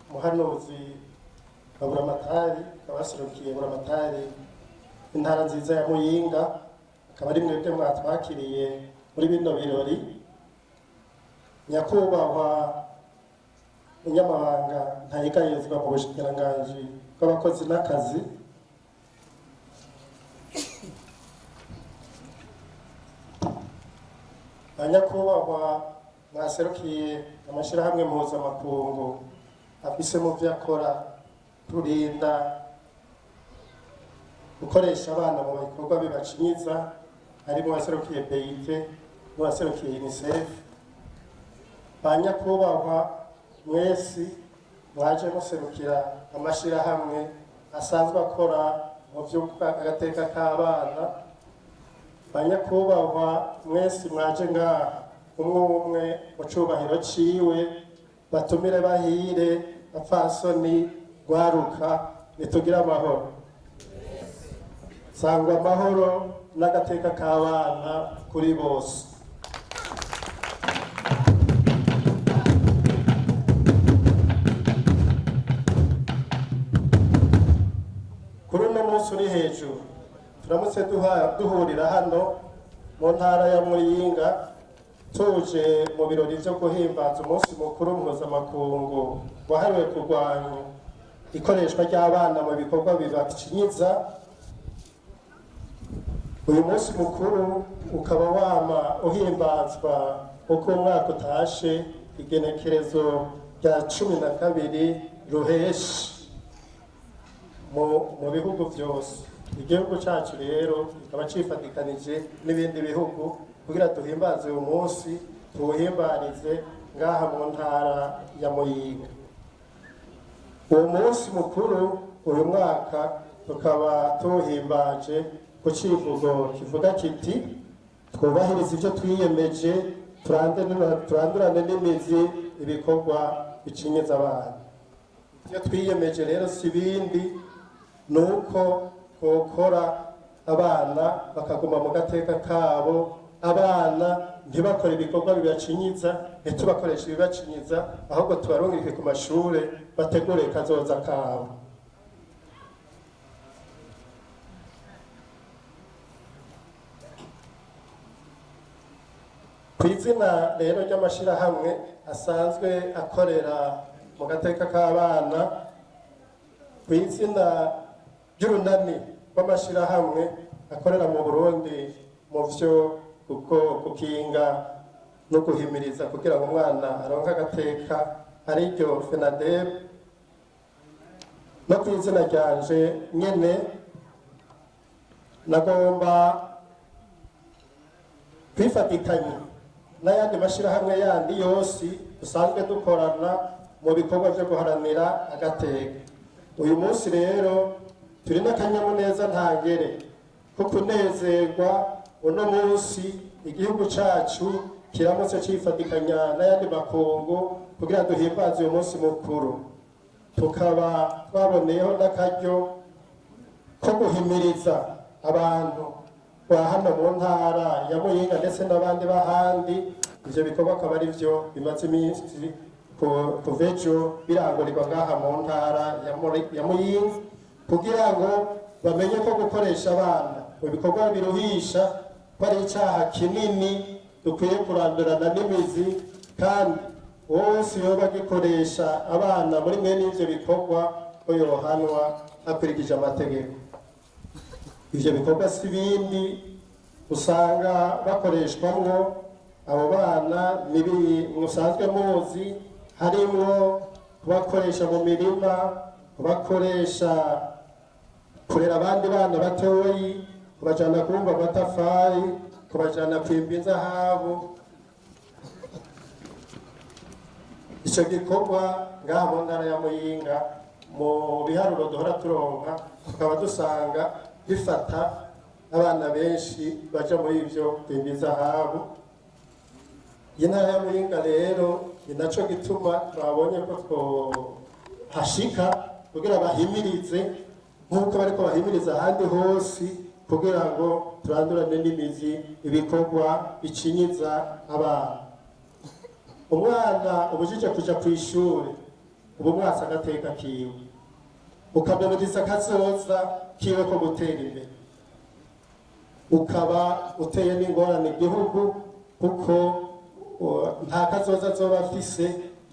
umuhanuzi wa buramatari abaserukiye buramatari intara nziza ya Muyinga, akaba ari mwebwe mwatwakiriye muri bino birori. Nyakubahwa umunyamabanga ntayegayezwa mu bushikiranganji bw'abakozi n'akazi, banyakubahwa mwaserukiye amashirahamwe mpuzamakungu afise mu vyo akora turinda gukoresha abana mu bikorwa bibacinyiza, harimo waserukiye BIT n'uwaserukiye UNICEF. Banyakubahwa mwesi mwaje muserukira amashirahamwe asanzwe akora mu vy'agateka k'abana. Banyakubahwa mwesi mwaje ngaha umwe umwe mu cubahiro ciwe, batumire bahire bapfasoni rwaruka, nitugire amahoro. Sangwa amahoro n'agateka k'abana kuri bose. Kuri uno munsi uri hejuru turamutse duhurira hano mu ntara ya Muyinga, tuje mu birori vyo guhimbaza umunsi mukuru mpuzamakungu wahariwe kurwanya ikoreshwa ry'abana mu bikorwa bibacinyiza. Uyu munsi mukuru ukaba wama uhimbazwa uko umwaka utashe igenekerezo rya 12 ruheshi mu bihugu vyose. Igihugu cacu rero kikaba cifatikanije n'ibindi bihugu kugira duhimbaze uyu munsi, tuwuhimbarize ngaha mu ntara ya Muyinga. Uwo munsi mukuru uyu mwaka tukaba tuwuhimbaje ku civugo kivuga kiti twubahiriza ivyo twiyemeje, turandurane n'imizi ibikorwa bicinyiza abana. Ivyo twiyemeje rero si bindi nuko twokora abana bakaguma mu gateka kabo, abana ntibakore ibikorwa bibacinyiza, ntitubakoresha ibibacinyiza, ahubwo tubarungike ku mashure bategure kazoza kabo. Kw'izina rero ry'amashirahamwe asanzwe akorera mu gateka k'abana, kw'izina ry'urunani rw'amashirahamwe akorera mu Burundi mu vyo gukinga no guhimiriza kugira ngo umwana aronke agateka, ariryo FENADEB, no kw'izina ryanje nyene nagomba kwifatikanya n'ayandi mashirahamwe yandi yose dusanzwe dukorana mu bikorwa vyo guharanira agateka. Uyu munsi rero turi n'akanyamuneza ntangere ko kunezerwa uno munsi igihugu cacu kiramutse cifatikanya n'ayandi makungu kugira duhimbaze uyu munsi mukuru. Tukaba twaboneyeho n'akaryo ko guhimiriza abantu ba hano mu ntara ya Muyinga ndetse n'abandi bahandi. Ivyo bikorwa akaba ari vyo bimaze iminsi kuva ejo birangurirwa ngaha mu ntara ya Muyinga, kugira ngo bamenye ko gukoresha abana mu bikorwa biruhisha ko ari icaha kinini dukwiye kurandurana n'imizi, kandi wose yoba agikoresha abana muri mwene ivyo bikorwa ko yohanwa hakurikije amategeko. Ivyo bikorwa si bindi usanga bakoreshwamwo abo bana musanzwe muzi, harimwo kubakoresha mu mirima, kubakoresha kurera abandi bana batoyi, kubajana kubumba amatafari, kubajana kwimba inzahabu. Ico gikorwa ngaha mu ntara ya Muyinga mu biharuro duhora turonka tukaba dusanga bifata abana benshi baja muri ivyo kwimba inzahabu. Intara ya Muyinga rero ni naco gituma twabonye ko twohashika kugira bahimirize nk'uko bariko bahimiriza ahandi hose, kugira ngo turandurane n'imizi ibikorwa bicinyiza abana. Umwana ubujije kuja kw'ishure ubu mwasa agateka kiwe, ukamwumviriza akazoza kiwe ko gutera imbere, ukaba uteye n'ingorane igihugu kuko nta kazoza azoba afise,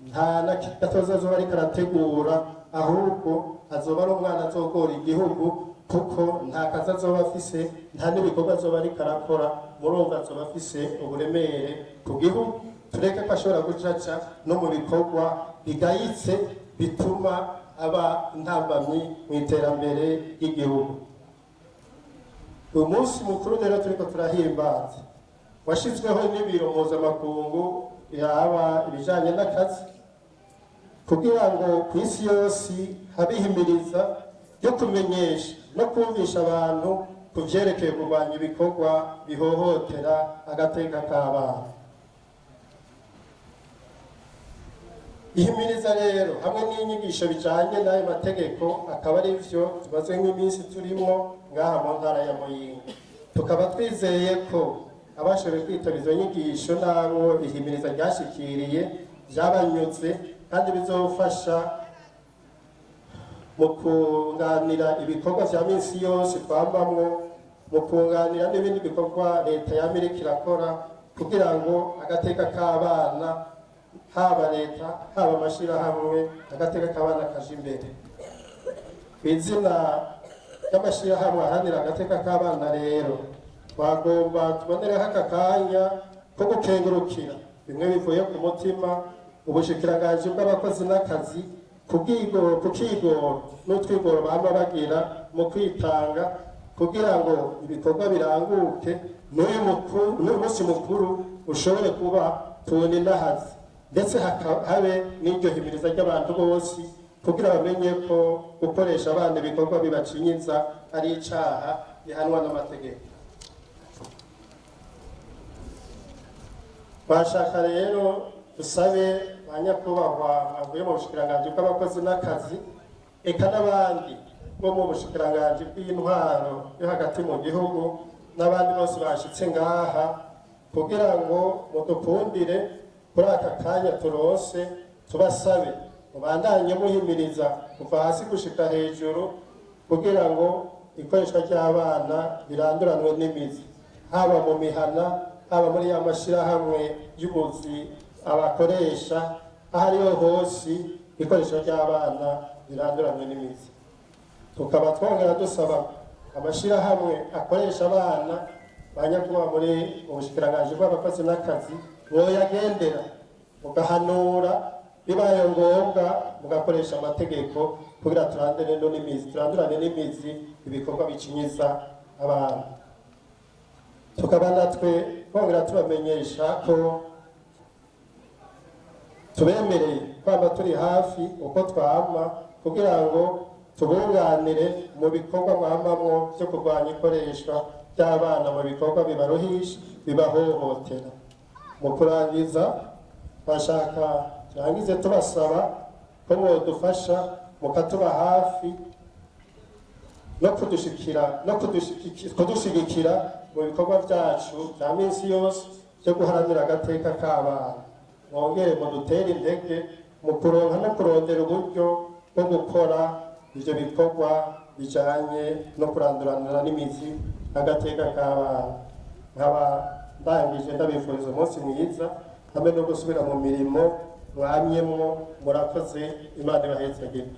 nta na gatoza azoba ariko arategura, ahubwo azoba ari umwana azogora igihugu kuko nta kazi azoba afise, nta n'ibikorwa azoba ariko arakora, murumva azoba afise uburemere ku gihugu. Tureke ko ashobora gucaca no mu bikorwa bigayitse bituma aba intambamyi mu iterambere ry'igihugu. Uyu munsi mukuru rero turiko turahimbaza washizweho n'ibiro mpuzamakungu yaba ibijanye n'akazi kugira ngo ku isi yose habihimiriza yo kumenyesha no kumvisha abantu ku vyerekeye kurwanya ibikorwa bihohotera agateka k'abana. Ihimiriza rero hamwe n'inyigisho bijanye n'ayo mategeko akaba ari vyo tumaze nk'iminsi turimo ngaha mu ntara ya Muyinga. Tukaba twizeye ko abashoboye kwitaba izo nyigisho n'abo ihimiriza ryashikiriye vyabanyuze kandi bizofasha mu kunganira ibikorwa vya minsi yose twambamwo, mu kunganira n'ibindi bikorwa leta y'Amerika irakora kugira ngo agateka k'abana, haba leta haba amashirahamwe, agateka k'abana kaje imbere. Kw'izina ry'amashirahamwe aharanira agateka k'abana rero twagomba tubonereho aka kanya ko gukengurukira bimwe bivuye ku mutima ubushikiranganji bw'abakozi n'akazi ku kigoro n'utwigoro bama bagira mu kwitanga kugira ngo ibikorwa biranguke n'uyu munsi mukuru ushobore kuba tubona inahazi, ndetse habe n'iryo himiriza ry'abantu bose kugira bamenye ko gukoresha abana ibikorwa bibacinyiza ari icaha bihanwa n'amategeko. Bashaka rero dusabe ba nyakubahwa bavuye mu bushikiranganji bw'abakozi n'akazi eka n'abandi bo mu bushikiranganji bw'intwaro yo hagati mu gihugu n'abandi bose bashitse ngaha kugira ngo mudukundire kuri aka kanya turose, tubasabe mubandanye muhimiriza kuva hasi gushika hejuru kugira ngo ikoreshwa ry'abana biranduranwe n'imizi, haba mu mihana, haba muri ya mashirahamwe y'ubuzi abakoresha, aho ariho hose ikoresho ry'abana biranduranwe n'imizi. Tukaba twongera dusaba amashirahamwe akoresha abana banyakubahwa muri ubushikiranganji bw'abakozi n'akazi boyagendera mugahanura, bibaye ngombwa mugakoresha amategeko kugira turandurane n'imizi ibikorwa bicinyiza abantu. Tukaba natwe twongera tubamenyesha ko tubemereye kwamba turi hafi uko twama kugira ngo tubunganire mu bikorwa mwambamwo byo kurwanya ikoreshwa ry'abana mu bikorwa bibaruhisha bibahohotera. Mu kurangiza bashaka turangize tubasaba ko mwodufasha mukatuba hafi no kudushigikira mu bikorwa byacu bya minsi yose byo guharanira agateka k'abana. Mwongere mudutere intege mu kuronka no kurondera uburyo bwo gukora ivyo bikorwa bijanye no kuranduranira n'imizi agateka k'abana. Nkaba ndangije ndabifuriza umunsi mwiza hamwe no gusubira mu mirimo mwamyemwo. Murakoze, Imana ibahezagire.